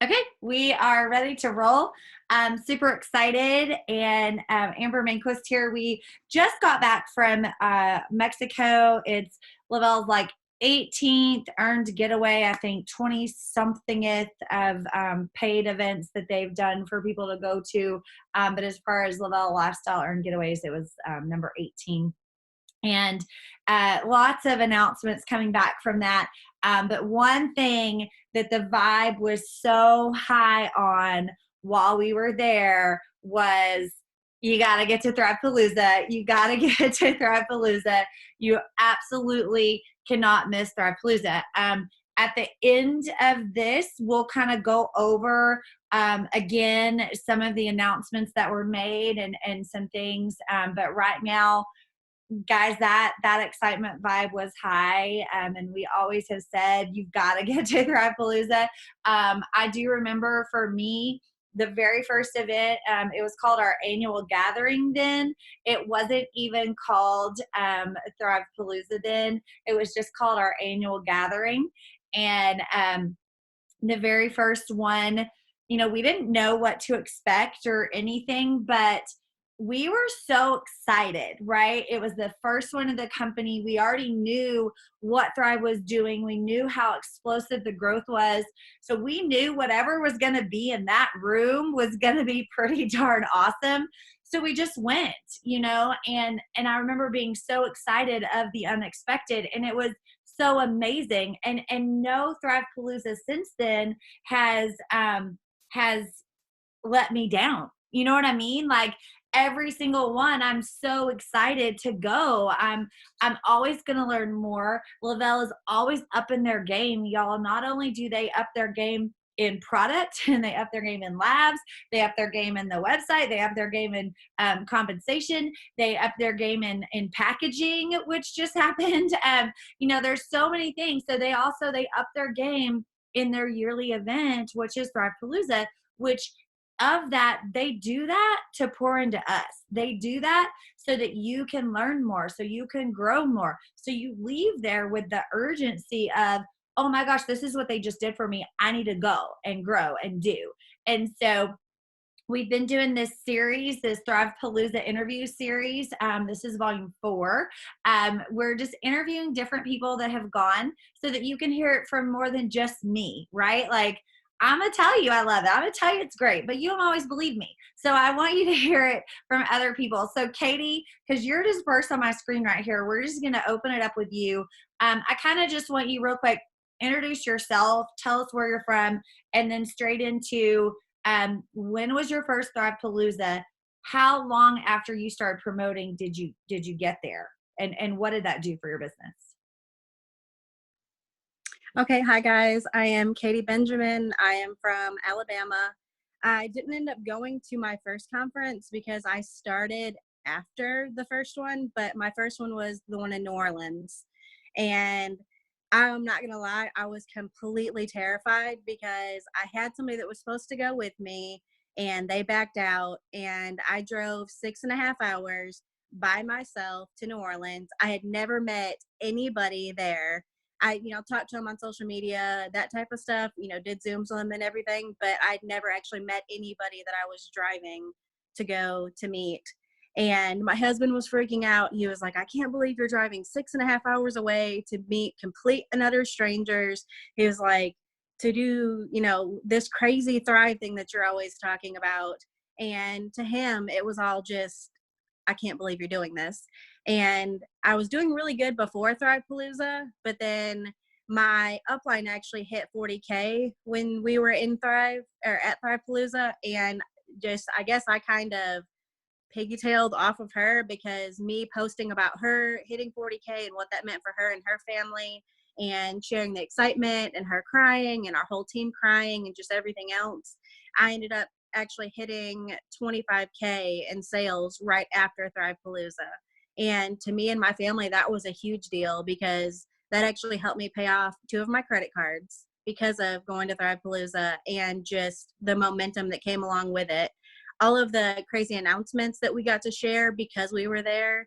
Okay, we are ready to roll. I'm super excited. And Amber Manquist here. We just got back from Mexico. It's Lavelle's like 18th earned getaway, I think 20 somethingth of paid events that they've done for people to go to. But as far as Lavelle Lifestyle earned getaways, it was number 18. And lots of announcements coming back from that. But one thing that the vibe was so high on while we were there was you got to get to Thrivepalooza. You got to get to Thrivepalooza. You absolutely cannot miss Thrivepalooza. At the end of this, we'll kind of go over again some of the announcements that were made and some things. But right now, guys, that excitement vibe was high, and we always have said you've got to get to Thrivepalooza. I do remember for me, the very first event, it was called our annual gathering then. It wasn't even called Thrivepalooza then. It was just called our annual gathering. And the very first one, we didn't know what to expect or anything, but we were so excited, right? It was the first one of the company. We already knew what Thrive was doing. We knew how explosive the growth was. So we knew whatever was going to be in that room was going to be pretty darn awesome. So we just went, and I remember being so excited of the unexpected, and it was so amazing. And no Thrivepalooza since then has let me down. You know what I mean? Like every single one, I'm so excited to go. I'm always going to learn more. Lavelle is always up in their game, y'all. Not only do they up their game in product and they up their game in labs, they up their game in the website, they up their game in compensation, they up their game in packaging, which just happened. There's so many things. So they up their game in their yearly event, which is Thrivepalooza, which of that, they do that to pour into us. They do that so that you can learn more, so you can grow more. So you leave there with the urgency of, oh my gosh, this is what they just did for me. I need to go and grow and do. And so we've been doing this series, this Thrivepalooza interview series. This is volume 4. We're just interviewing different people that have gone so that you can hear it from more than just me, right? Like, I'm going to tell you I love it. I'm going to tell you it's great, but you don't always believe me. So I want you to hear it from other people. So Katie, because you're just burst on my screen right here, we're just going to open it up with you. I kind of just want you real quick, introduce yourself, tell us where you're from, and then straight into when was your first Thrivepalooza? How long after you started promoting did you get there? And what did that do for your business? Okay, hi guys. I am Katie Benjamin. I am from Alabama. I didn't end up going to my first conference because I started after the first one, but my first one was the one in New Orleans. And I'm not going to lie, I was completely terrified because I had somebody that was supposed to go with me and they backed out, and I drove 6.5 hours by myself to New Orleans. I had never met anybody there. I, talked to them on social media, that type of stuff, did Zooms with them and everything, but I'd never actually met anybody that I was driving to go to meet. And my husband was freaking out. He was like, I can't believe you're driving 6.5 hours away to meet complete and utter strangers. He was like, to do, this crazy Thrive thing that you're always talking about. And to him, it was all just, I can't believe you're doing this. And I was doing really good before Thrivepalooza, but then my upline actually hit 40K when we were in Thrive or at Thrivepalooza. And just, I guess I kind of piggytailed off of her because me posting about her hitting 40K and what that meant for her and her family and sharing the excitement and her crying and our whole team crying and just everything else, I ended up actually hitting 25K in sales right after Thrivepalooza. And to me and my family, that was a huge deal because that actually helped me pay off 2 of my credit cards because of going to Thrivepalooza and just the momentum that came along with it. All of the crazy announcements that we got to share because we were there,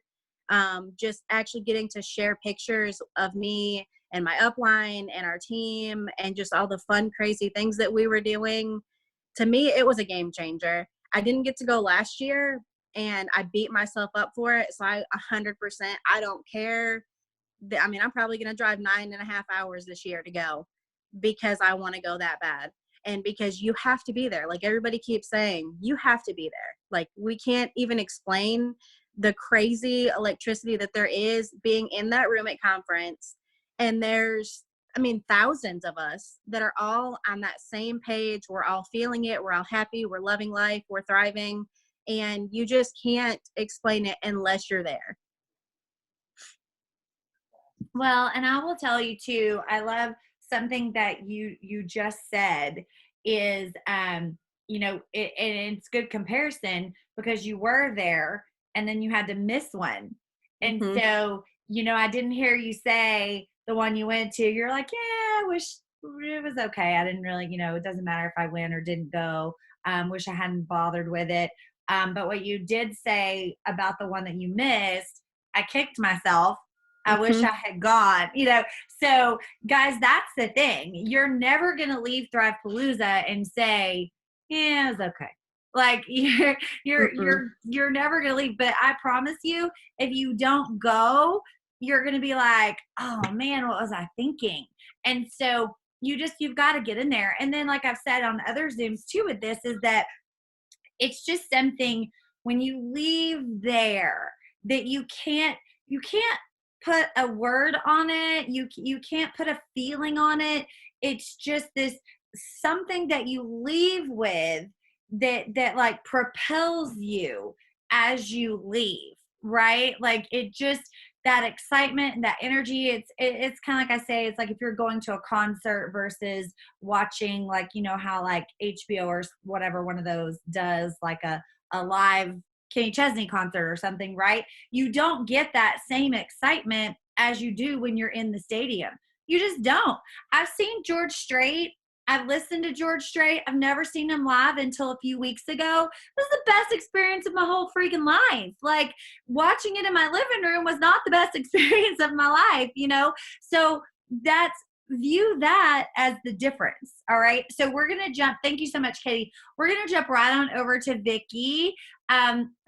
just actually getting to share pictures of me and my upline and our team and just all the fun, crazy things that we were doing. To me, it was a game changer. I didn't get to go last year and I beat myself up for it. So 100%, I don't care. I mean, I'm probably going to drive 9.5 hours this year to go because I want to go that bad. And because you have to be there. Like everybody keeps saying, you have to be there. Like we can't even explain the crazy electricity that there is being in that room at conference. And there's, I mean, thousands of us that are all on that same page. We're all feeling it. We're all happy. We're loving life. We're thriving. And you just can't explain it unless you're there. Well, and I will tell you too, I love something that you just said is you know, and it's good comparison because you were there and then you had to miss one. And Mm-hmm. so, you know, I didn't hear you say the one you went to, you're like, yeah, I wish it was okay. I didn't really, you know, it doesn't matter if I went or didn't go. Wish I hadn't bothered with it. But what you did say about the one that you missed, I kicked myself. I wish Mm-hmm. I had gone, you know. So, guys, that's the thing. You're never going to leave Thrivepalooza and say, yeah, it was okay. Like you're never going to leave. But I promise you, if you don't go, you're going to be like, oh man, what was I thinking? And so you've got to get in there. And then, like I've said on other Zooms too with this, is that it's just something when you leave there that you can't put a word on it. You can't put a feeling on it. It's just this something that you leave with that like propels you as you leave, right? Like it just that excitement and that energy, it's kind of like I say, it's like if you're going to a concert versus watching, like, you know how like HBO or whatever one of those does like a live Kenny Chesney concert or something, right? You don't get that same excitement as you do when you're in the stadium. You just don't. I've seen George Strait. I've listened to George Strait. I've never seen him live until a few weeks ago. This is the best experience of my whole freaking life. Like watching it in my living room was not the best experience of my life, you know? So that's view that as the difference. All right. So we're going to jump. Thank you so much, Katie. We're going to jump right on over to Vicki.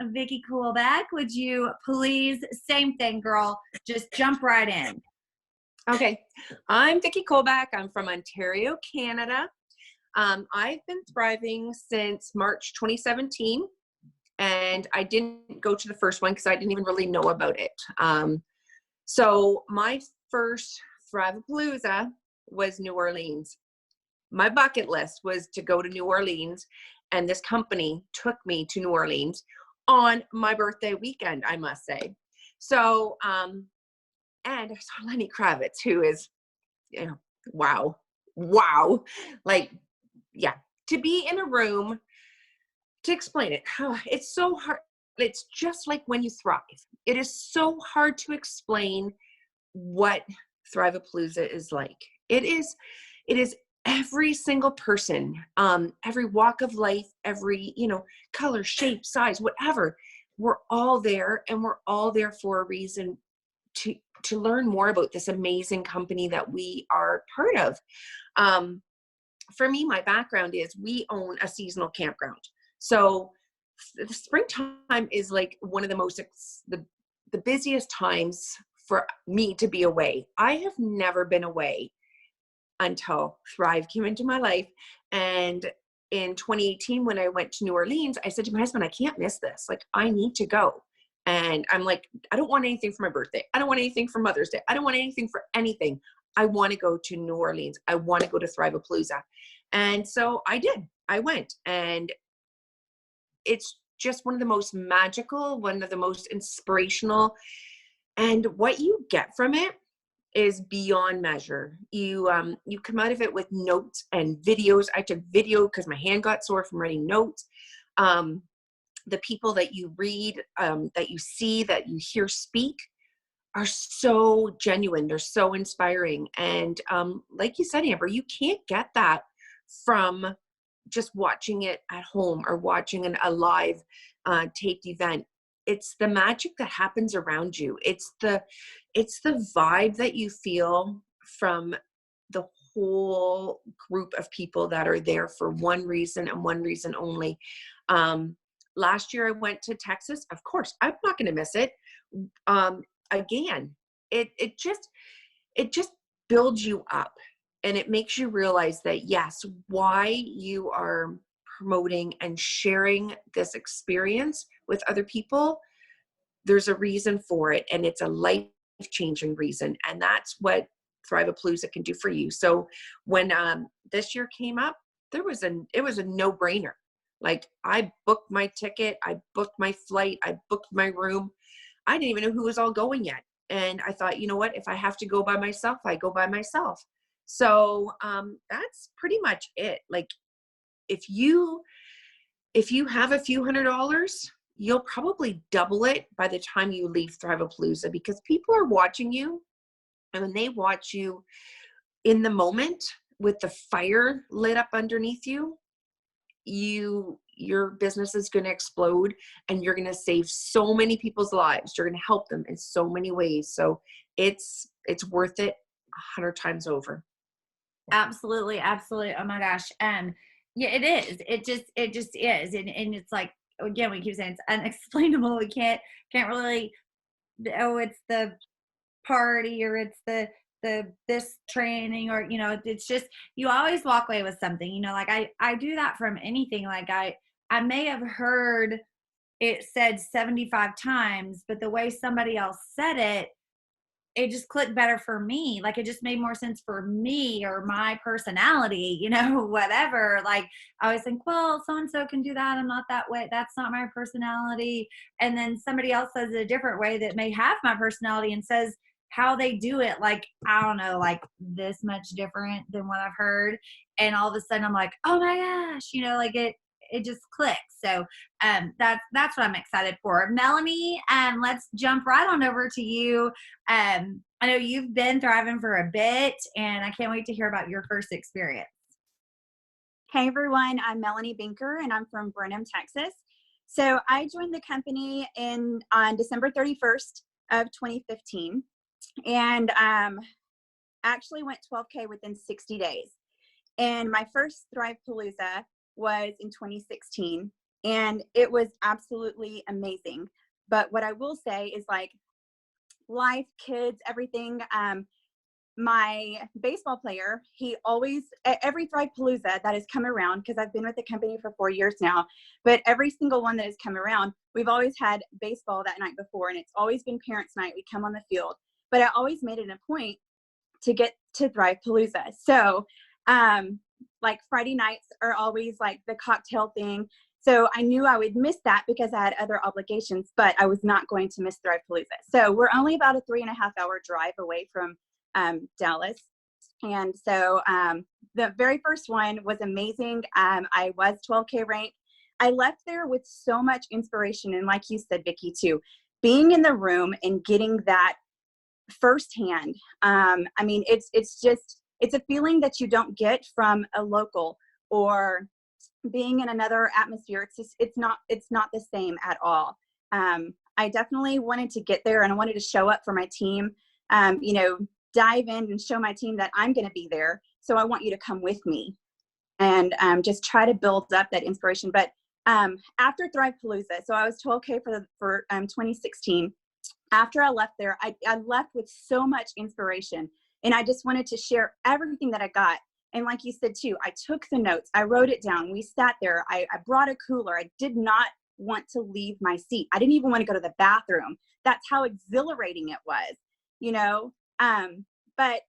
Vicki Coolback, would you please, same thing, girl, just jump right in. Okay, I'm Vicki Colback. I'm from Ontario, Canada. I've been thriving since March 2017, and I didn't go to the first one because I didn't even really know about it. So my first Thrivepalooza was New Orleans. My bucket list was to go to New Orleans, and this company took me to New Orleans on my birthday weekend, I must say. So, and I saw Lenny Kravitz, who is, you know, wow. Like, yeah, to be in a room, to explain it, it's so hard. It's just like when you thrive. It is so hard to explain what Thrivepalooza is like. It is every single person, every walk of life, every, you know, color, shape, size, whatever. We're all there, and we're all there for a reason, to learn more about this amazing company that we are part of. For me, my background is we own a seasonal campground. So the springtime is like one of the most, the busiest times for me to be away. I have never been away until Thrive came into my life. And in 2018, when I went to New Orleans, I said to my husband, I can't miss this. Like, I need to go. And I'm like, I don't want anything for my birthday. I don't want anything for Mother's Day. I don't want anything for anything. I want to go to New Orleans. I want to go to Thrivepalooza. And so I did. I went. And it's just one of the most magical, one of the most inspirational. And what you get from it is beyond measure. You come out of it with notes and videos. I took video because my hand got sore from writing notes. The people that you read, that you see, that you hear speak are so genuine. They're so inspiring. And like you said, Amber, you can't get that from just watching it at home or watching a live taped event. It's the magic that happens around you. It's the vibe that you feel from the whole group of people that are there for one reason and one reason only. Last year I went to Texas. Of course, I'm not going to miss it. Again, it just builds you up, and it makes you realize that, yes, why you are promoting and sharing this experience with other people, there's a reason for it, and it's a life-changing reason, and that's what Thrivepalooza can do for you. So when this year came up, it was a no-brainer. Like, I booked my ticket, I booked my flight, I booked my room. I didn't even know who was all going yet. And I thought, you know what, if I have to go by myself, I go by myself. So that's pretty much it. Like, if you have a few $100s, you'll probably double it by the time you leave Thrivepalooza, because people are watching you. And when they watch you in the moment with the fire lit up underneath you, your business is going to explode, and you're going to save so many people's lives. You're going to help them in so many ways. So it's worth it 100 times over. Absolutely. Absolutely. Oh my gosh. Yeah, it is. It just is. And it's like, again, we keep saying it's unexplainable. We can't really, oh, it's the party, or it's the this training, or, you know, it's just, you always walk away with something, you know, like I do that from anything. Like I may have heard it said 75 times, but the way somebody else said it just clicked better for me. Like, it just made more sense for me, or my personality, you know, whatever. Like, I always think, well, so-and-so can do that. I'm not that way. That's not my personality. And then somebody else says it a different way that may have my personality, and says how they do it, like, I don't know, like this much different than what I've heard. And all of a sudden I'm like, oh my gosh, you know, like it just clicks. So that's what I'm excited for. Melanie, let's jump right on over to you. I know you've been thriving for a bit, and I can't wait to hear about your first experience. Hey everyone, I'm Melanie Binker, and I'm from Brenham, Texas. So I joined the company on December 31st of 2015, and actually went 12K within 60 days. And my first Thrivepalooza was in 2016, and it was absolutely amazing. But what I will say is, like, life, kids, everything. My baseball player, he always, every Thrivepalooza that has come around, because I've been with the company for 4 years now, but every single one that has come around, we've always had baseball that night before, and it's always been parents' night. We come on the field, but I always made it a point to get to Thrivepalooza. So, like, Friday nights are always like the cocktail thing. So I knew I would miss that because I had other obligations, but I was not going to miss Thrivepalooza. So we're only about a 3.5-hour drive away from Dallas. And so the very first one was amazing. I was 12K ranked. I left there with so much inspiration. And like you said, Vicki, too, being in the room and getting that firsthand. I mean, it's a feeling that you don't get from a local, or being in another atmosphere. It's not the same at all. I definitely wanted to get there, and I wanted to show up for my team, you know, dive in and show my team that I'm going to be there. So I want you to come with me, and just try to build up that inspiration. But after Thrivepalooza, so I was 12K for 2016. After I left there, I left with so much inspiration, and I just wanted to share everything that I got. And like you said too, I took the notes, I wrote it down. We sat there, I brought a cooler. I did not want to leave my seat. I didn't even want to go to the bathroom. That's how exhilarating it was, you know? But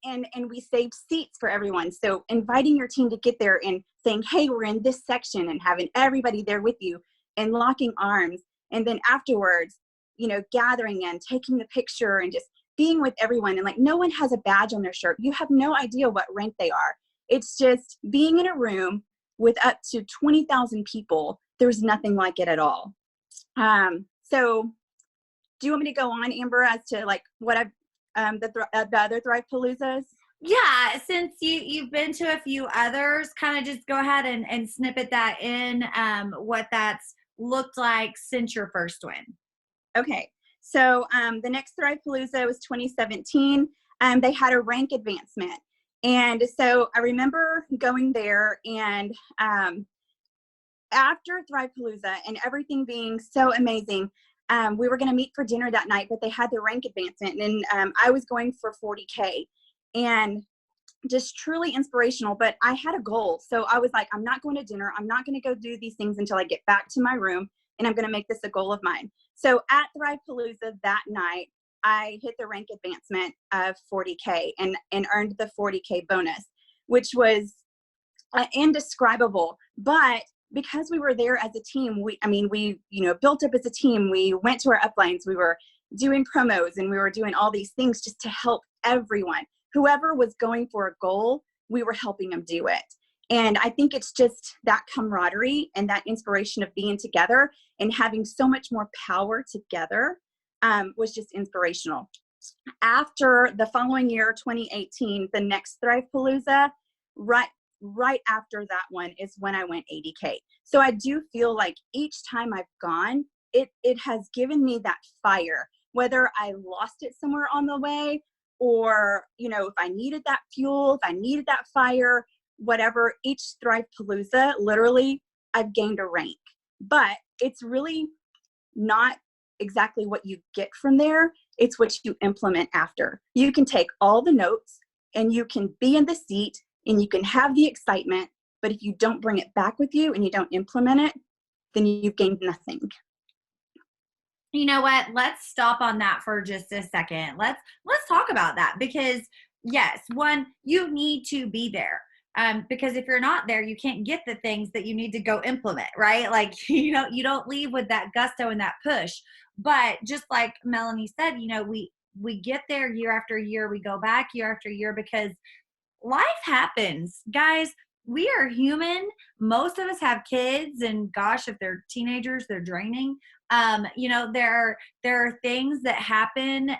we saved seats for everyone. So inviting your team to get there and saying, hey, we're in this section, and having everybody there with you and locking arms. And then afterwards, you know, gathering and taking the picture and just being with everyone. And like, no one has a badge on their shirt. You have no idea what rank they are. It's just being in a room with up to 20,000 people. There's nothing like it at all. So do you want me to go on, Amber, as to like what I've, the other Thrivepaloozas? Yeah, since you've been to a few others, kind of just go ahead and snippet that in, what that's looked like since your first win. Okay, so the next Thrivepalooza was 2017. they had a rank advancement. And so I remember going there, and after Thrivepalooza and everything being so amazing, we were going to meet for dinner that night, but they had the rank advancement, and I was going for 40K, and just truly inspirational. But I had a goal. So I was like, I'm not going to dinner. I'm not going to go do these things until I get back to my room, and I'm going to make this a goal of mine. So at Thrivepalooza that night, I hit the rank advancement of 40K and earned the 40K bonus, which was indescribable. But because we were there as a team, we built up as a team. We went to our uplines, we were doing promos, and we were doing all these things just to help everyone. Whoever was going for a goal, we were helping them do it. And I think it's just that camaraderie and that inspiration of being together and having so much more power together was just inspirational. After the following year, 2018, the next Thrivepalooza, right after that one is when I went 80K. So I do feel like each time I've gone, it has given me that fire, whether I lost it somewhere on the way, or, if I needed that fuel, if I needed that fire, whatever. Each Thrivepalooza, literally, I've gained a rank. But it's really not exactly what you get from there. It's what you implement after. You can take all the notes and you can be in the seat and you can have the excitement, but if you don't bring it back with you and you don't implement it, then you've gained nothing. You know what? Let's stop on that for just a second. Let's talk about that, because yes, one, you need to be there. Because if you're not there, you can't get the things that you need to go implement, right? Like, you don't leave with that gusto and that push. But just like Melanie said, we get there year after year, we go back year after year, because life happens, guys. We are human. Most of us have kids, and gosh, if they're teenagers, they're draining. There are things that happen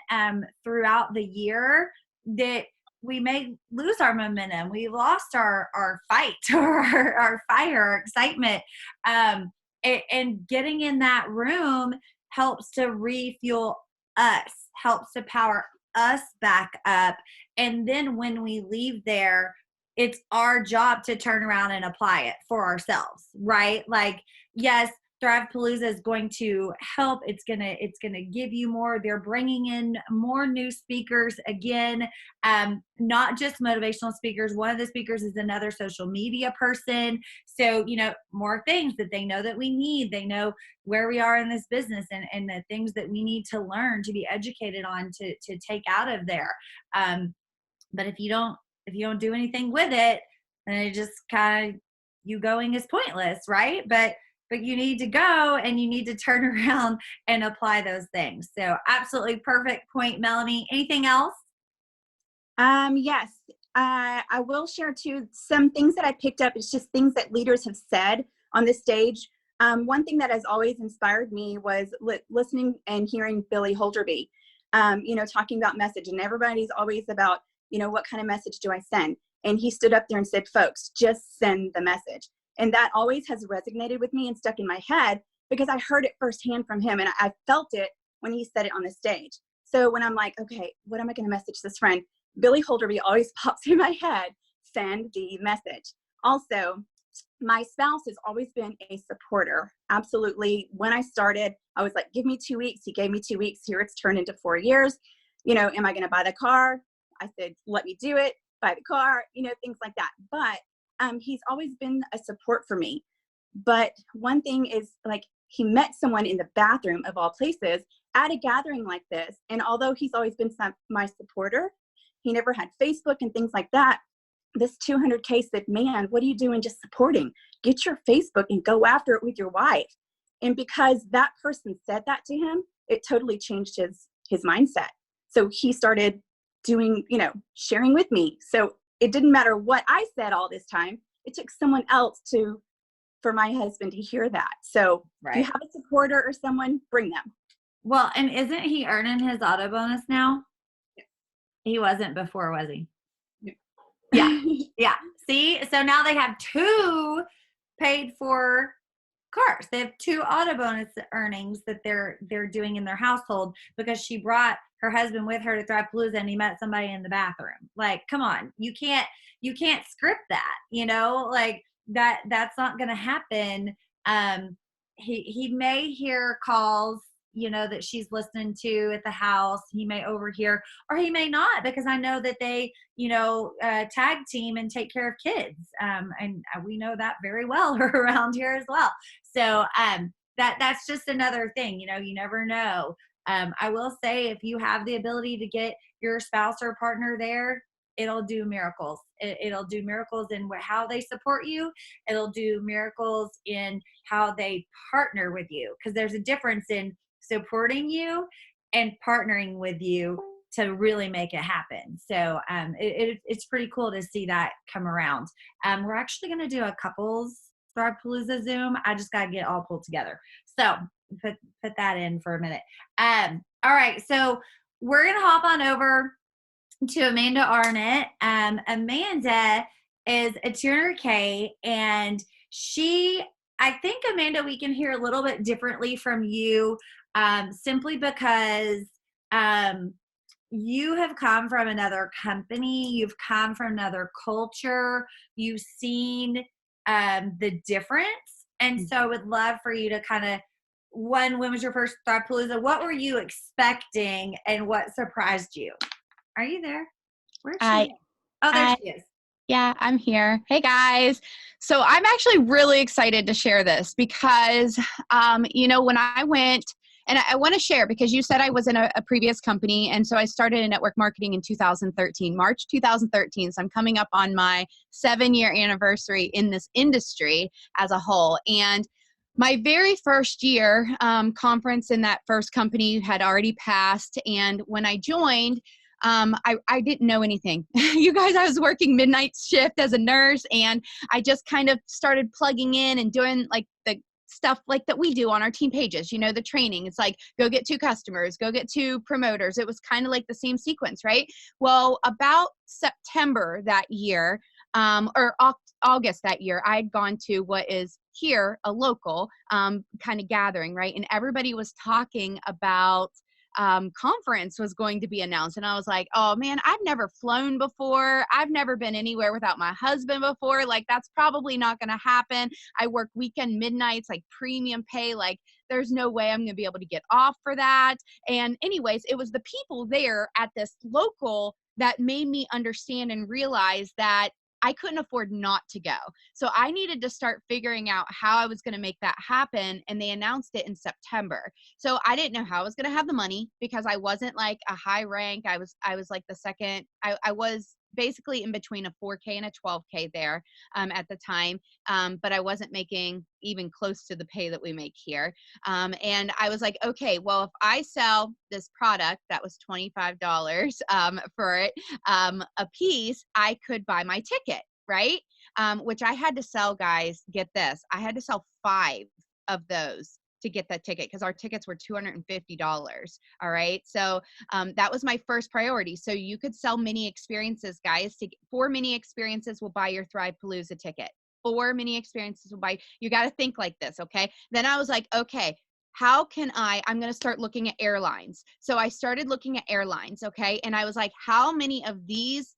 throughout the year that we may lose our momentum. We lost our fight or our fire, our excitement. And getting in that room helps to refuel us, helps to power us back up. And then when we leave there, it's our job to turn around and apply it for ourselves, right? Like, yes, Thrivepalooza is going to help. It's gonna give you more. They're bringing in more new speakers again, not just motivational speakers. One of the speakers is another social media person. So, more things that they know that we need. They know where we are in this business and the things that we need to learn, to be educated on, to take out of there. But if you don't do anything with it, then it just kind of, you going is pointless, right? But you need to go and you need to turn around and apply those things. So absolutely perfect point, Melanie. Anything else? Yes, I will share too some things that I picked up. It's just things that leaders have said on the stage. One thing that has always inspired me was listening and hearing Billy Holderby, talking about message, and everybody's always about, what kind of message do I send? And he stood up there and said, folks, just send the message. And that always has resonated with me and stuck in my head, because I heard it firsthand from him, and I felt it when he said it on the stage. So when I'm like, okay, what am I going to message this friend? Billy Holderby always pops in my head, send the message. Also, my spouse has always been a supporter. Absolutely. When I started, I was like, give me 2 weeks. He gave me 2 weeks. Here it's turned into 4 years. Am I going to buy the car? I said, let me do it. Buy the car, things like that. But he's always been a support for me. But one thing is, like, he met someone in the bathroom of all places at a gathering like this. And although he's always been my supporter, he never had Facebook and things like that. This 200K said, man, what are you doing just supporting? Get your Facebook and go after it with your wife. And because that person said that to him, it totally changed his mindset. So he started doing, sharing with me. So it didn't matter what I said all this time. It took someone else for my husband to hear that. So If you have a supporter or someone, bring them. Well, and isn't he earning his auto bonus now? Yeah. He wasn't before, was he? Yeah. Yeah. See, so now they have 2 paid for cars. They have 2 auto bonus earnings that they're doing in their household, because she brought her husband with her to Thrivepalooza and he met somebody in the bathroom. Like, come on, you can't script that, like that's not going to happen. He may hear calls, that she's listening to at the house. He may overhear, or he may not, because I know that they, tag team and take care of kids. And we know that very well around here as well. So that's just another thing, you never know. I will say, if you have the ability to get your spouse or partner there, it'll do miracles. It'll do miracles in how they support you. It'll do miracles in how they partner with you, because there's a difference in supporting you and partnering with you to really make it happen. So it's pretty cool to see that come around. We're actually going to do a couples Thrivepalooza Zoom. I just got to get all pulled together. So put that in for a minute. All right. So we're going to hop on over to Amanda Arnett. Amanda is a tuner K, and I think, Amanda, we can hear a little bit differently from you, simply because you have come from another company, you've come from another culture, you've seen the difference. And so I would love for you to kind of, when was your first Thrivepalooza? What were you expecting and what surprised you? Are you there? Where's she? Oh, there she is. Yeah, I'm here. Hey guys. So I'm actually really excited to share this because, when I went, and I want to share because you said I was in a previous company. And so I started in network marketing in 2013, March 2013. So I'm coming up on my 7-year anniversary in this industry as a whole. And my very first year conference in that first company had already passed. And when I joined, I didn't know anything. You guys, I was working midnight shift as a nurse, and I just kind of started plugging in and doing like the stuff like that we do on our team pages, the training. It's like, go get 2 customers, go get 2 promoters. It was kind of like the same sequence, right? Well, about September that year, or August that year, I'd gone to what is here a local kind of gathering, right? And everybody was talking about conference was going to be announced. And I was like, oh man, I've never flown before. I've never been anywhere without my husband before. Like, that's probably not going to happen. I work weekend midnights, like premium pay. Like, there's no way I'm going to be able to get off for that. And anyways, it was the people there at this local that made me understand and realize that I couldn't afford not to go. So I needed to start figuring out how I was going to make that happen. And they announced it in September. So I didn't know how I was going to have the money because I wasn't like a high rank. I was like the second, I was basically in between a 4K and a 12K there at the time. But I wasn't making even close to the pay that we make here. And I was like, okay, well, if I sell this product that was $25 for it a piece, I could buy my ticket, right? Which I had to sell, guys, get this. I had to sell 5 of those to get that ticket because our tickets were $250. All right. So that was my first priority. So you could sell mini experiences, guys. 4 mini experiences will buy your Thrivepalooza ticket. 4 mini experiences will buy. You got to think like this. Okay. Then I was like, okay, how can I'm going to start looking at airlines. So I started looking at airlines. Okay. And I was like, how many of these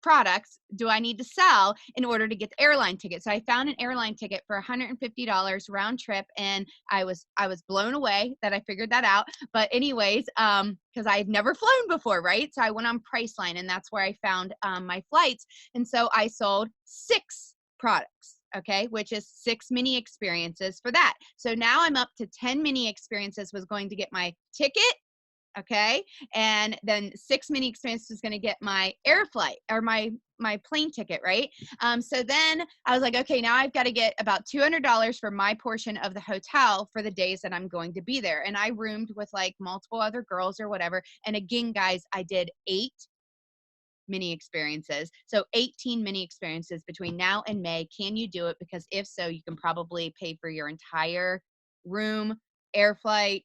products do I need to sell in order to get the airline ticket? So I found an airline ticket for $150 round trip, and I was blown away that I figured that out. But anyways, because I had never flown before, right? So I went on Priceline, and that's where I found my flights. And so I sold 6 products, okay, which is 6 mini experiences for that. So now I'm up to 10 mini experiences was going to get my ticket. Okay. And then 6 mini experiences is going to get my air flight or my plane ticket. Right. So then I was like, okay, now I've got to get about $200 for my portion of the hotel for the days that I'm going to be there. And I roomed with like multiple other girls or whatever. And again, guys, I did 8 mini experiences. So 18 mini experiences between now and May. Can you do it? Because if so, you can probably pay for your entire room, air flight,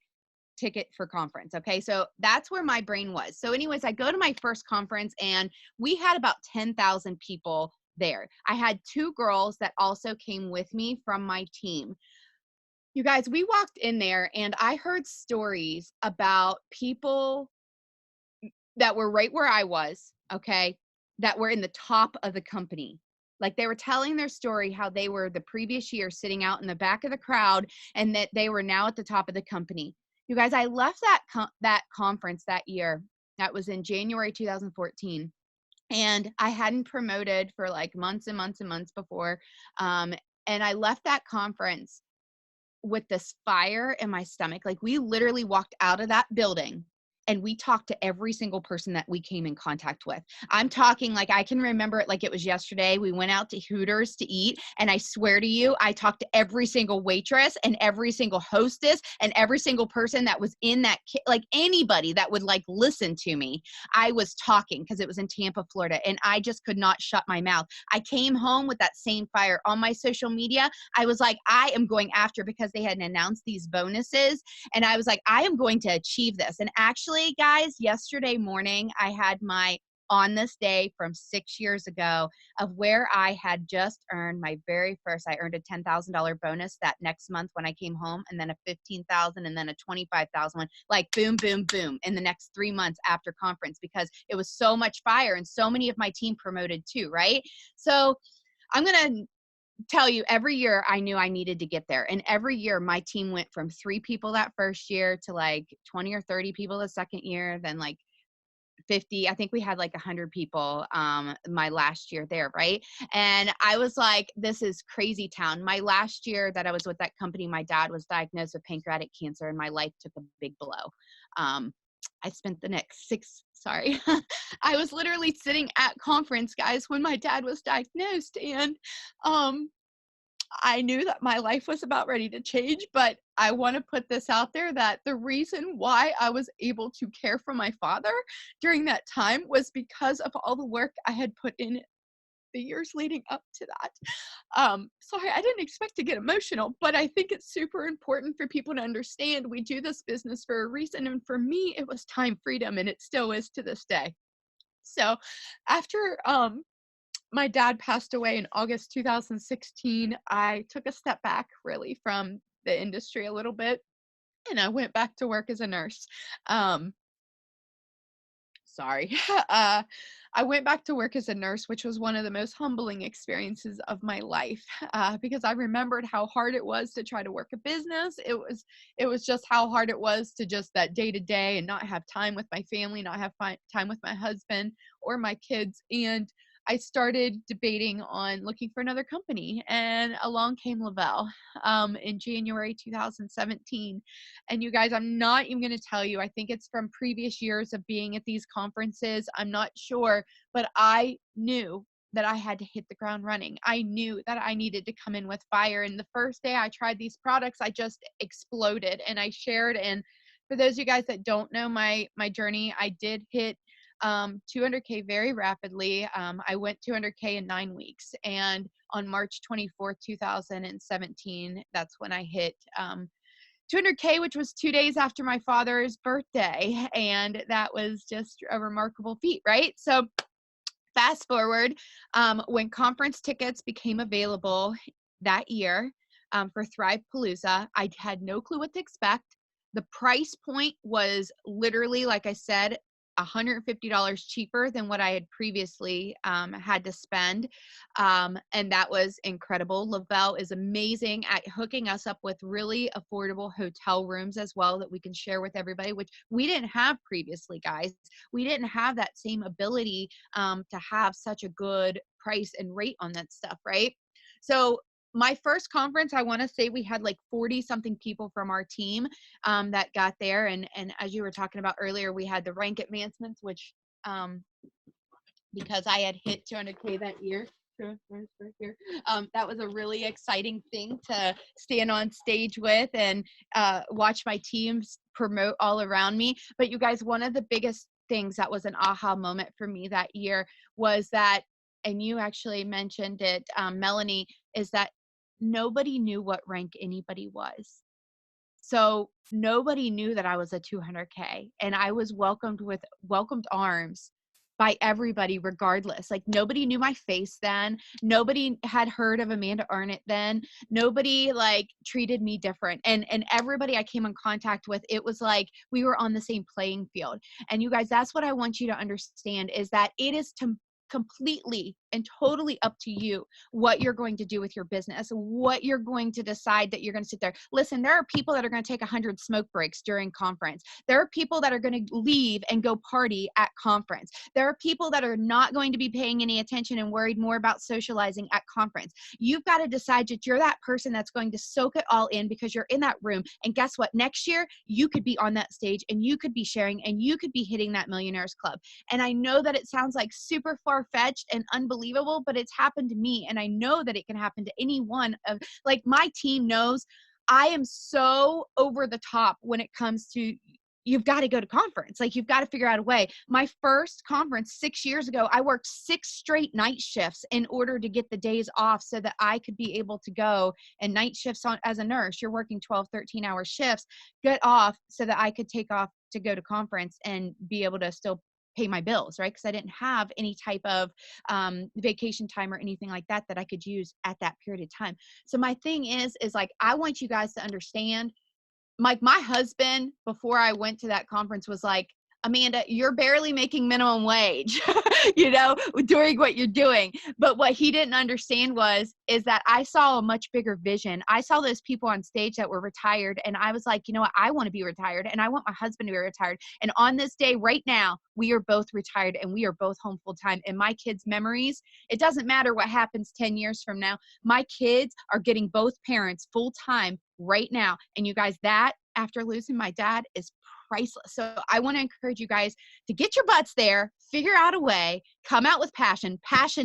ticket for conference. Okay. So that's where my brain was. So anyways, I go to my first conference and we had about 10,000 people there. I had 2 girls that also came with me from my team. You guys, we walked in there and I heard stories about people that were right where I was, okay, that were in the top of the company. Like they were telling their story how they were the previous year sitting out in the back of the crowd and that they were now at the top of the company. You guys, I left that conference that year. That was in January 2014. And I hadn't promoted for like months and months and months before. Um, and I left that conference with this fire in my stomach. Like we literally walked out of that building and we talked to every single person that we came in contact with. I'm talking like I can remember it like it was yesterday. We went out to Hooters to eat, and I swear to you, I talked to every single waitress and every single hostess and every single person that was in that, like anybody that would like listen to me. I was talking because it was in Tampa, Florida, and I just could not shut my mouth. I came home with that same fire on my social media. I was like, I am going after, because they had announced these bonuses, and I was like, I am going to achieve this. And actually, guys, yesterday morning, I had my on this day from 6 years ago of where I had just earned my very first, I earned a $10,000 bonus that next month when I came home, and then a 15,000 and then a 25,000 one, like boom, boom, boom in the next 3 months after conference, because it was so much fire and so many of my team promoted too, right? So I'm going to tell you, every year I knew I needed to get there. And every year my team went from 3 people that first year to like 20 or 30 people the second year, then like 50. I think we had like 100 people my last year there, right? And I was like, this is crazy town. My last year that I was with that company, my dad was diagnosed with pancreatic cancer and my life took a big blow. I spent the next I was literally sitting at conference, guys, when my dad was diagnosed, and I knew that my life was about ready to change, but I want to put this out there that the reason why I was able to care for my father during that time was because of all the work I had put in the years leading up to that. Sorry, I didn't expect to get emotional, but I think it's super important for people to understand we do this business for a reason. And for me, it was time freedom, and it still is to this day. So after my dad passed away in August 2016, I took a step back really from the industry a little bit, and I went back to work as a nurse. Um, sorry. I went back to work as a nurse, which was one of the most humbling experiences of my life, because I remembered how hard it was to try to work a business. It was just how hard it was to just that day to day and not have time with my family, not have time with my husband or my kids. And I started debating on looking for another company, and along came Lavelle in January 2017. And you guys, I'm not even going to tell you, I think it's from previous years of being at these conferences. I'm not sure, but I knew that I had to hit the ground running. I knew that I needed to come in with fire. And the first day I tried these products, I just exploded, and I shared. And for those of you guys that don't know my journey, I did hit 200K very rapidly. I went 200K in 9 weeks. And on March 24th, 2017, that's when I hit 200K, which was 2 days after my father's birthday. And that was just a remarkable feat, right? So fast forward, when conference tickets became available that year for Thrivepalooza, I had no clue what to expect. The price point was literally, like I said, $150 cheaper than what I had previously had to spend. And that was incredible. Lavelle is amazing at hooking us up with really affordable hotel rooms as well that we can share with everybody, which we didn't have previously, guys. We didn't have that same ability to have such a good price and rate on that stuff, right? So my first conference, I want to say we had like 40 something people from our team that got there. And as you were talking about earlier, we had the rank advancements, which because I had hit 200K that year, that was a really exciting thing to stand on stage with and watch my teams promote all around me. But you guys, one of the biggest things that was an aha moment for me that year was that, and you actually mentioned it, Melanie, is that nobody knew what rank anybody was. So nobody knew that I was a 200K, and I was welcomed with welcomed arms by everybody regardless. Like nobody knew my face then. Nobody had heard of Amanda Arnett then. Nobody like treated me different. And everybody I came in contact with, it was like we were on the same playing field. And you guys, that's what I want you to understand, is that it is completely and totally up to you what you're going to do with your business, what you're going to decide that you're going to sit there. Listen, there are people that are going to take 100 smoke breaks during conference. There are people that are going to leave and go party at conference. There are people that are not going to be paying any attention and worried more about socializing at conference. You've got to decide that you're that person that's going to soak it all in, because you're in that room. And guess what? Next year, you could be on that stage and you could be sharing and you could be hitting that Millionaires Club. And I know that it sounds like super far-fetched and unbelievable, but it's happened to me. And I know that it can happen to any one of, like, my team knows I am so over the top when it comes to, you've got to go to conference. Like, you've got to figure out a way. My first conference 6 years ago, I worked 6 straight night shifts in order to get the days off so that I could be able to go. And night shifts as a nurse, you're working 12, 13-hour shifts, get off so that I could take off to go to conference and be able to still pay my bills, right? Because I didn't have any type of vacation time or anything like that that I could use at that period of time. So my thing is like, I want you guys to understand, like, my husband, before I went to that conference, was like, Amanda, you're barely making minimum wage, doing what you're doing. But what he didn't understand is that I saw a much bigger vision. I saw those people on stage that were retired, and I was like, you know what? I want to be retired, and I want my husband to be retired. And on this day right now, we are both retired and we are both home full time. And my kids' memories, it doesn't matter what happens 10 years from now. My kids are getting both parents full time right now. And you guys, that after losing my dad is priceless. So I want to encourage you guys to get your butts there, figure out a way, come out with passion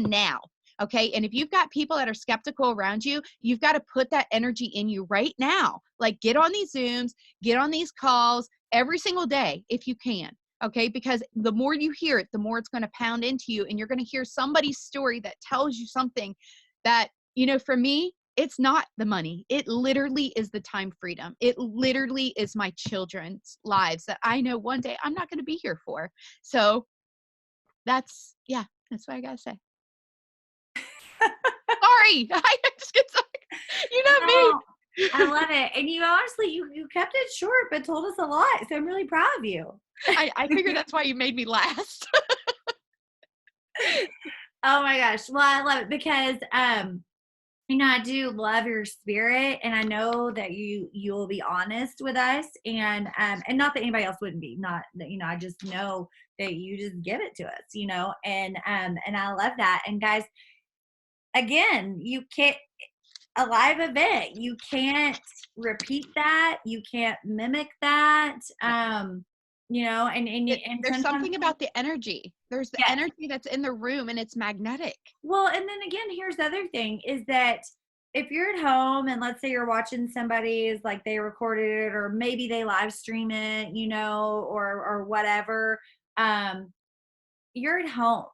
now. Okay. And if you've got people that are skeptical around you, you've got to put that energy in you right now. Like, get on these Zooms, get on these calls every single day if you can. Okay. Because the more you hear it, the more it's going to pound into you. And you're going to hear somebody's story that tells you something that, for me, it's not the money. It literally is the time freedom. It literally is my children's lives that I know one day I'm not going to be here for. So that's what I got to say. Sorry. I just get so, me. I love it. And you honestly, you kept it short, but told us a lot. So I'm really proud of you. I figure that's why you made me last. Oh my gosh. Well, I love it because, I do love your spirit, and I know that you'll be honest with us, and not that anybody else wouldn't be, not that, I just know that you just give it to us, and I love that. And guys, again, you can't, a live event, you can't repeat that. You can't mimic that. And there's something about the energy. There's the energy that's in the room, and it's magnetic. Well, and then again, here's the other thing is that if you're at home and let's say you're watching somebody's, like, they recorded it or maybe they live stream it, or whatever, you're at home,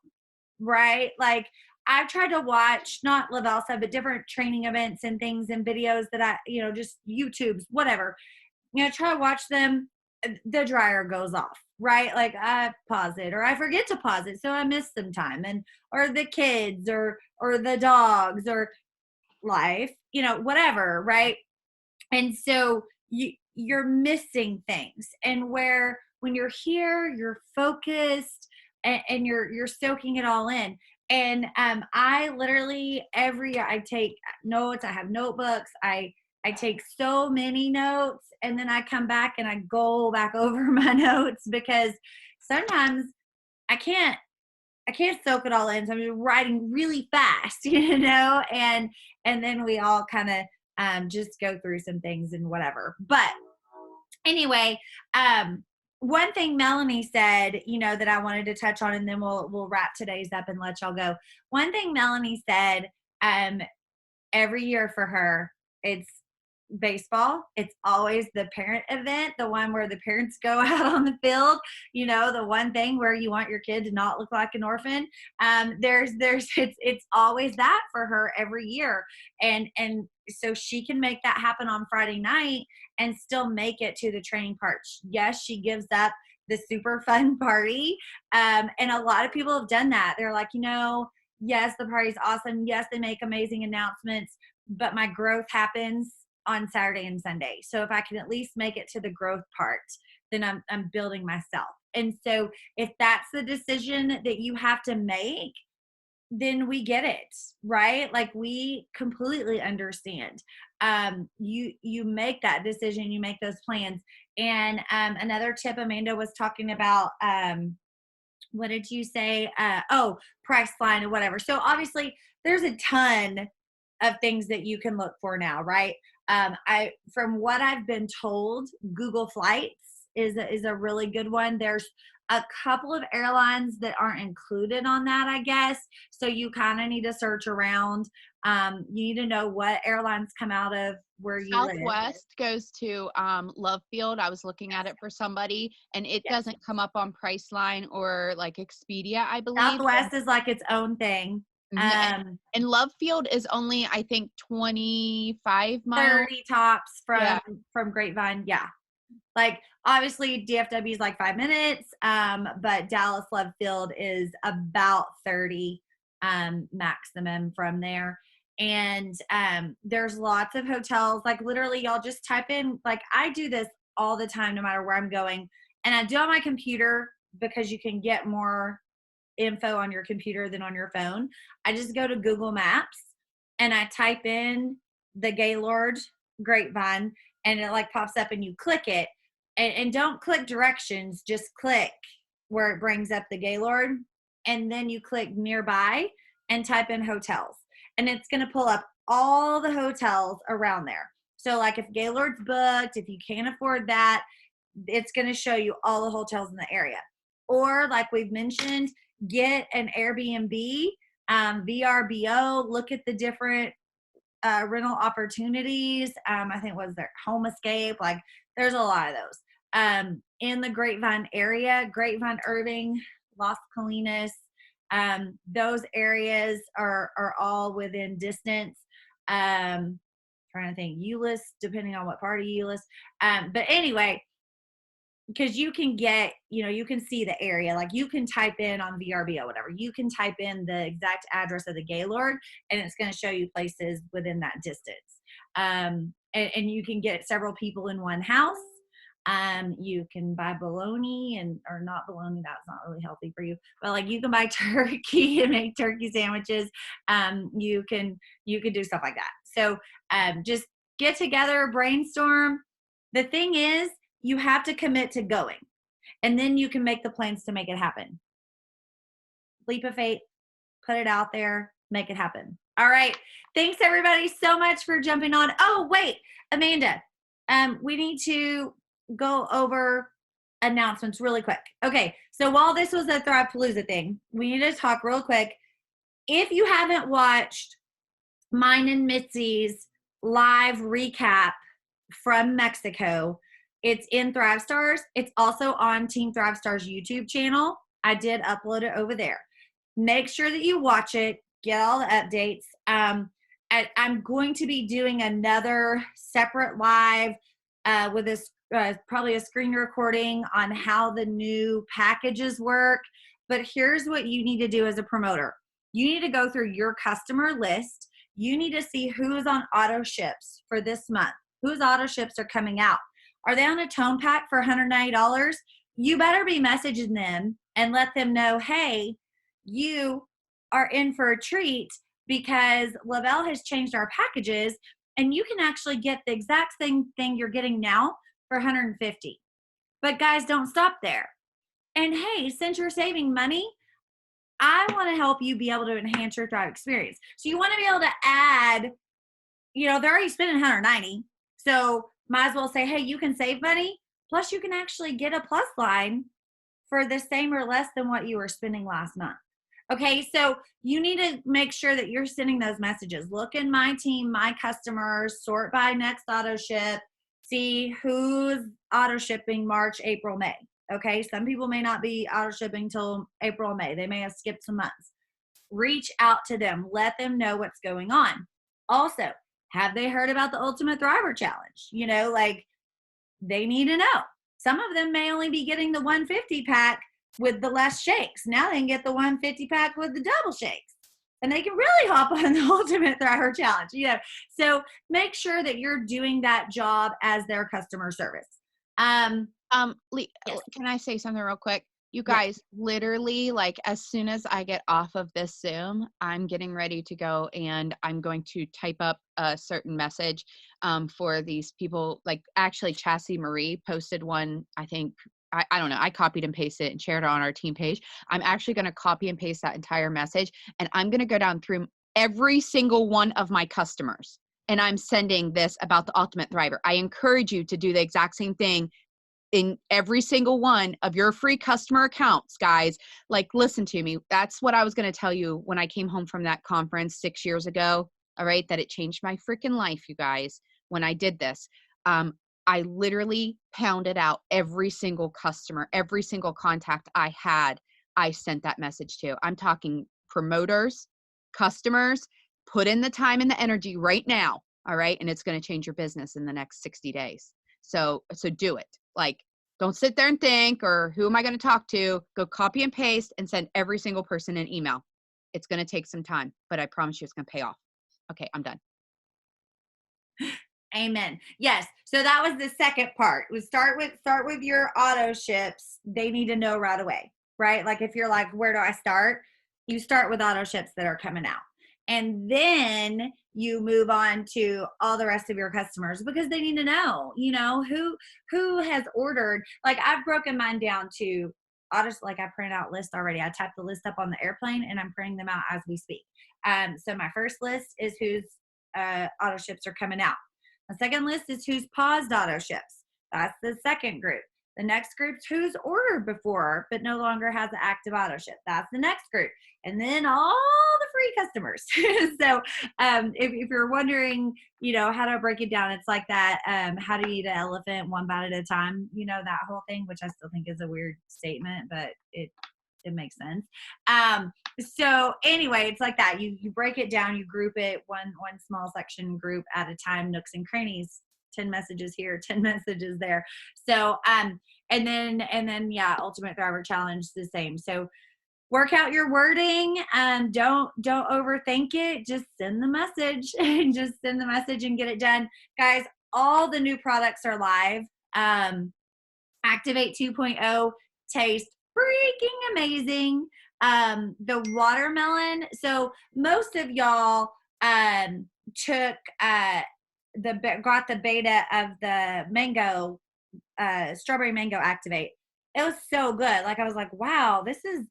right? Like, I've tried to watch, not LaValsa, but different training events and things and videos that I, just YouTube's, whatever, try to watch them. The dryer goes off, right? Like, I pause it or I forget to pause it, so I miss some time, or the kids or the dogs or life, whatever, right? And so you're missing things. And when you're here, you're focused and you're soaking it all in. And I literally I take notes. I have notebooks. I take so many notes, and then I come back and I go back over my notes because sometimes I can't soak it all in. So I'm just writing really fast, and then we all kind of just go through some things and whatever. But anyway, one thing Melanie said, that I wanted to touch on, and then we'll wrap today's up and let y'all go. One thing Melanie said, every year for her, it's baseball. It's always the parent event, the one where the parents go out on the field, the one thing where you want your kid to not look like an orphan. It's always that for her every year. And so she can make that happen on Friday night and still make it to the training part. Yes, she gives up the super fun party. And a lot of people have done that. They're like, yes, the party's awesome. Yes, they make amazing announcements, but my growth happens on Saturday and Sunday. So if I can at least make it to the growth part, then I'm building myself. And so if that's the decision that you have to make, then we get it, right? Like, we completely understand. You make that decision, you make those plans. And another tip Amanda was talking about, what did you say? Price line or whatever. So obviously there's a ton of things that you can look for now, right? From what I've been told, Google Flights is a really good one. There's a couple of airlines that aren't included on that, I guess. So you kind of need to search around. You need to know what airlines come out of where you live. Southwest goes to Love Field. I was looking at it for somebody, and it doesn't come up on Priceline or like Expedia, I believe. Southwest is like its own thing. And Love Field is only, I think, 25 miles. 30 tops from Grapevine. Yeah. Like, obviously DFW is like 5 minutes, but Dallas Love Field is about 30 maximum from there. And there's lots of hotels. Like, literally, y'all just type in, like, I do this all the time no matter where I'm going, and I do it on my computer because you can get more info on your computer than on your phone. I just go to Google Maps and I type in the Gaylord Grapevine, and it like pops up and you click it. And don't click directions, just click where it brings up the Gaylord, and then you click nearby and type in hotels, and it's going to pull up all the hotels around there. So like, if Gaylord's booked, if you can't afford that, it's going to show you all the hotels in the area. Or like we've mentioned, get an Airbnb, VRBO, look at the different rental opportunities. I think was there Home Escape, like there's a lot of those in the Grapevine area, Grapevine, Irving, Las Colinas. Those areas are all within distance. Trying to think, Euless, depending on what part of Euless. But anyway, because you can get, you can see the area. Like, you can type in on VRBO, whatever. You can type in the exact address of the Gaylord, and it's going to show you places within that distance. And you can get several people in one house. You can buy bologna or not bologna. That's not really healthy for you. But like, you can buy turkey and make turkey sandwiches. You can do stuff like that. So just get together, brainstorm. The thing is, you have to commit to going, and then you can make the plans to make it happen. Leap of faith, put it out there, make it happen. All right. Thanks everybody so much for jumping on. Oh, wait, Amanda, we need to go over announcements really quick. Okay. So while this was a Thrivepalooza thing, we need to talk real quick. If you haven't watched mine and Mitzi's live recap from Mexico, it's in Thrive Stars. It's also on Team Thrive Stars YouTube channel. I did upload it over there. Make sure that you watch it, get all the updates. I'm going to be doing another separate live with this probably a screen recording on how the new packages work. But here's what you need to do as a promoter. You need to go through your customer list. You need to see who's on auto ships for this month. Whose auto ships are coming out. Are they on a tone pack for $190? You better be messaging them and let them know, hey, you are in for a treat because Lavelle has changed our packages, and you can actually get the exact same thing you're getting now for $150. But guys, don't stop there. And hey, since you're saving money, I want to help you be able to enhance your Thrive experience. So you want to be able to add, they're already spending $190. So might as well say, hey, you can save money. Plus, you can actually get a plus line for the same or less than what you were spending last month. Okay, so you need to make sure that you're sending those messages. Look in my team, my customers, sort by next auto ship, see who's auto shipping March, April, May. Okay, some people may not be auto shipping till April, May. They may have skipped some months. Reach out to them. Let them know what's going on. Also, have they heard about the Ultimate Thriver Challenge? Like, they need to know. Some of them may only be getting the 150 pack with the less shakes. Now they can get the 150 pack with the double shakes. And they can really hop on the Ultimate Thriver Challenge, So make sure that you're doing that job as their customer service. Lee, Yes. can I say something real quick? You Yes. guys, literally, like, as soon as I get off of this Zoom, I'm getting ready to go and I'm going to type up a certain message for these people. Like, actually, Chassie Marie posted one, I think, I don't know, I copied and pasted it and shared it on our team page. I'm actually going to copy and paste that entire message, and I'm going to go down through every single one of my customers, and I'm sending this about the Ultimate Thriver. I encourage you to do the exact same thing in every single one of your free customer accounts, guys. Like, listen to me. That's what I was going to tell you when I came home from that conference 6 years ago. All right. That it changed my freaking life, you guys, when I did this. I literally pounded out every single customer, every single contact I had. I sent that message to. I'm talking promoters, customers. Put in the time and the energy right now. All right. And it's going to change your business in the next 60 days. So do it. Like, don't sit there and think, or who am I going to talk to? Go copy and paste and send every single person an email. It's going to take some time, but I promise you it's going to pay off. Okay, I'm done. Amen. Yes. So that was the second part. We start with your auto ships. They need to know right away, right? Like, if you're like, where do I start? You start with auto ships that are coming out. And then you move on to all the rest of your customers, because they need to know, who has ordered. Like, I've broken mine down to autos. Like, I printed out lists already. I typed the list up on the airplane and I'm printing them out as we speak. So my first list is whose auto ships are coming out. The second list is who's paused auto ships. That's the second group. The next group's who's ordered before but no longer has an active auto ship. That's the next group. And then all the free customers. So if you're wondering, how to break it down, it's like that. How to eat an elephant one bite at a time, that whole thing, which I still think is a weird statement, but it makes sense. So anyway, it's like that. You break it down, you group it one small section group at a time, nooks and crannies, 10 messages here, 10 messages there. So, and then, yeah, Ultimate Thriver Challenge, the same. So work out your wording. Don't overthink it. Just send the message and get it done. Guys, all the new products are live. Activate 2.0 tastes freaking amazing. The watermelon. So most of y'all got the beta of the mango, strawberry mango Activate. It was so good. Like, I was like, wow, this is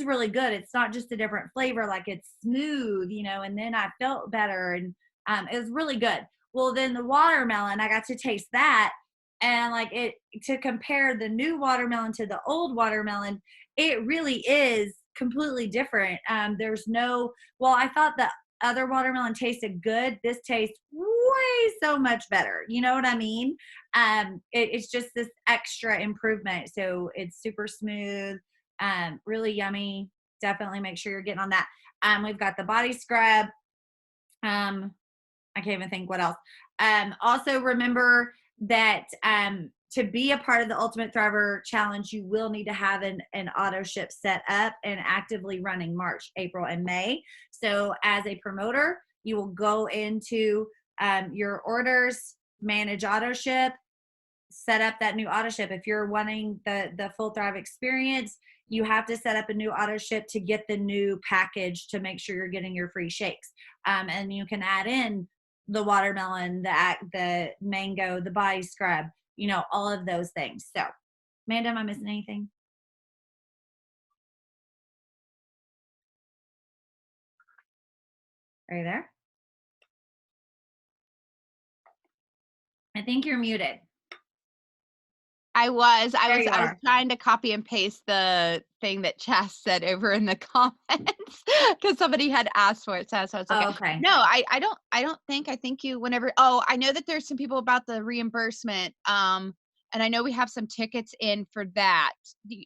really good. It's not just a different flavor. Like, it's smooth, and then I felt better, and it was really good. Well, then the watermelon, I got to taste that. And like, to compare the new watermelon to the old watermelon, it really is completely different. I thought the other watermelon tasted good. This tastes way so much better. You know what I mean? It's just this extra improvement. So it's super smooth, really yummy. Definitely make sure you're getting on that. We've got the body scrub. I can't even think what else. Also remember that to be a part of the Ultimate Thriver Challenge, you will need to have an auto ship set up and actively running March, April, and May. So as a promoter, you will go into your orders, manage auto ship, set up that new auto ship. If you're wanting the full Thrive experience, you have to set up a new auto ship to get the new package to make sure you're getting your free shakes. And you can add in the watermelon, the mango, the body scrub, all of those things. So, Amanda, am I missing anything? Are you there? I think you're muted. I was you are. trying to copy and paste the thing that Chas said over in the comments because somebody had asked for it. So I was like, okay. No, I think you, whenever, I know that there's some people about the reimbursement. And I know we have some tickets in for that.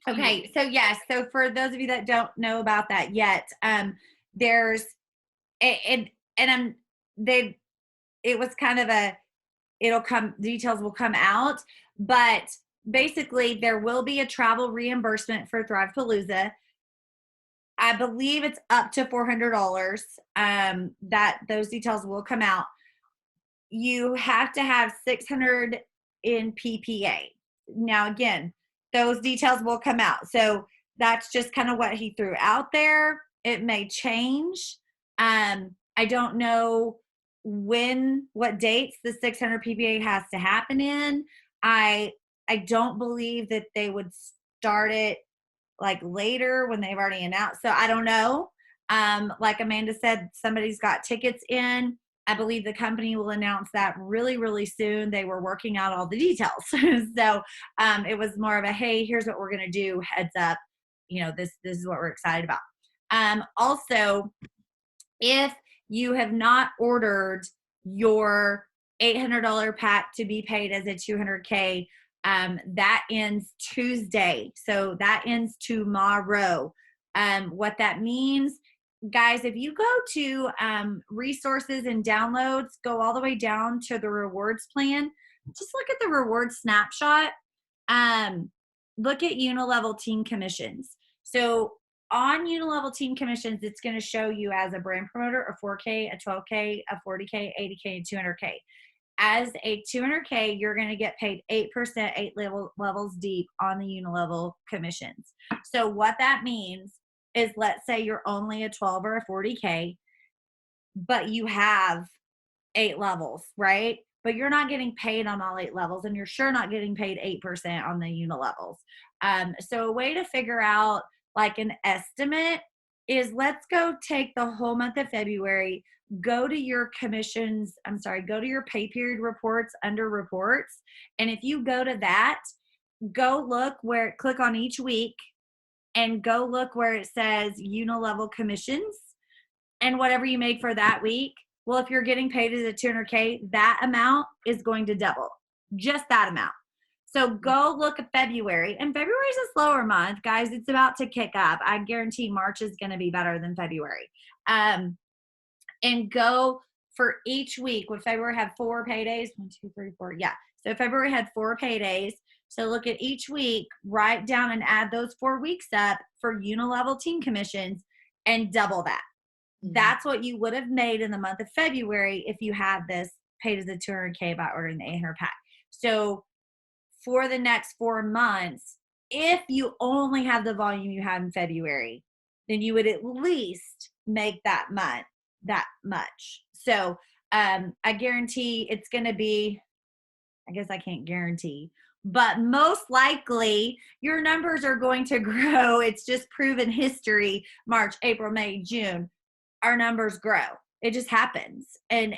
Okay. So yes. So for those of you that don't know about that yet, there's, it was kind of details will come out, but basically there will be a travel reimbursement for Thrivepalooza. I believe it's up to $400. That those details will come out. You have to have 600 in PPA. Now, again, those details will come out. So that's just kind of what he threw out there. It may change. I don't know what dates the 600 PPA has to happen in. I don't believe that they would start it like later when they've already announced. So I don't know. Like Amanda said, somebody's got tickets in. I believe the company will announce that really, really soon. They were working out all the details. So it was more of a, hey, here's what we're going to do. Heads up. This is what we're excited about. Also, if you have not ordered your $800 pack to be paid as a 200K, that ends Tuesday. So that ends tomorrow. What that means, guys, if you go to resources and downloads, go all the way down to the rewards plan, just look at the reward snapshot. Look at unilevel team commissions. So on unilevel team commissions, it's going to show you as a brand promoter a 4K, a 12K, a 40K, 80K, and 200K. As a 200K, you're going to get paid 8%, 8 levels deep on the unilevel commissions. So what that means is, let's say you're only a 12 or a 40K, but you have 8 levels, right? But you're not getting paid on all 8 levels, and you're sure not getting paid 8% on the unilevels. So a way to figure out like an estimate is, let's go take the whole month of February, go to your go to your pay period reports under reports. And if you go to that, go look click on each week and go look where it says unilevel commissions and whatever you make for that week. Well, if you're getting paid as a 200K, that amount is going to double, just that amount. So go look at February, and February is a slower month, guys. It's about to kick up. I guarantee March is going to be better than February. And go for each week. When February had 4 paydays, 1, 2, 3, 4. Yeah. So February had 4 paydays. So look at each week, write down and add those 4 weeks up for unilevel team commissions and double that. That's what you would have made in the month of February if you had this paid as a 200K by ordering the 800 pack. So for the next 4 months, if you only have the volume you had in February, then you would at least make that much. So I guarantee it's going to be, I guess I can't guarantee, but most likely your numbers are going to grow. It's just proven history. March, April, May, June, our numbers grow. It just happens, and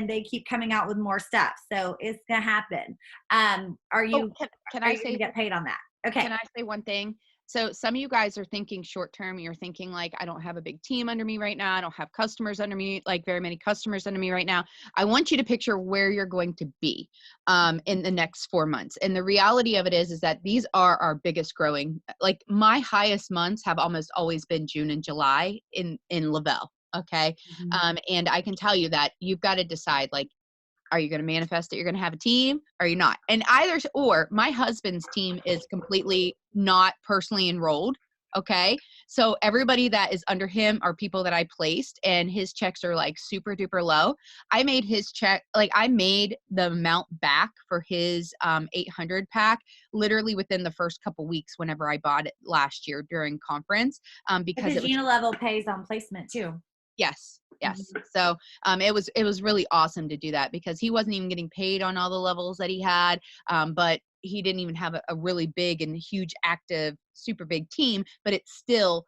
they keep coming out with more stuff. So it's gonna happen. Are you? Can are I you say gonna get paid on that? Okay. Can I say one thing? So some of you guys are thinking short term. You're thinking like, I don't have a big team under me right now. I don't have customers under me, like very many customers under me right now. I want you to picture where you're going to be in the next 4 months. And the reality of it is that these are our biggest growing. Like my highest months have almost always been June and July in Lavelle. Okay. And I can tell you that you've got to decide, like, are you going to manifest that you're going to have a team? Or are you not? And or my husband's team is completely not personally enrolled. Okay. So everybody that is under him are people that I placed, and his checks are like super duper low. I made his check, like I made the amount back for his 800 pack literally within the first couple weeks whenever I bought it last year during conference. Because it was unilevel pays on placement too. Yes. So it was really awesome to do that, because he wasn't even getting paid on all the levels that he had, but he didn't even have a really big and huge active super big team, but it's still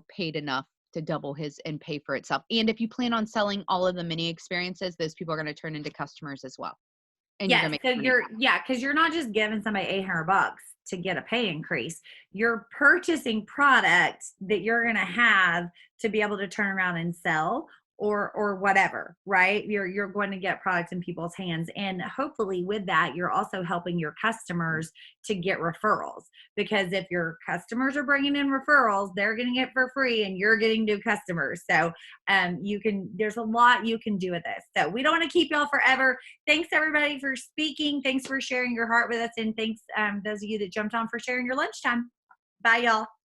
paid enough to double his and pay for itself. And if you plan on selling all of the mini experiences, those people are going to turn into customers as well. And yes, so because you're not just giving somebody $800 to get a pay increase. You're purchasing product that you're going to have to be able to turn around and sell, or whatever, right? You're going to get products in people's hands. And hopefully with that, you're also helping your customers to get referrals, because if your customers are bringing in referrals, they're getting it for free and you're getting new customers. So there's a lot you can do with this. So we don't want to keep y'all forever. Thanks everybody for speaking. Thanks for sharing your heart with us. And thanks those of you that jumped on for sharing your lunchtime. Bye y'all.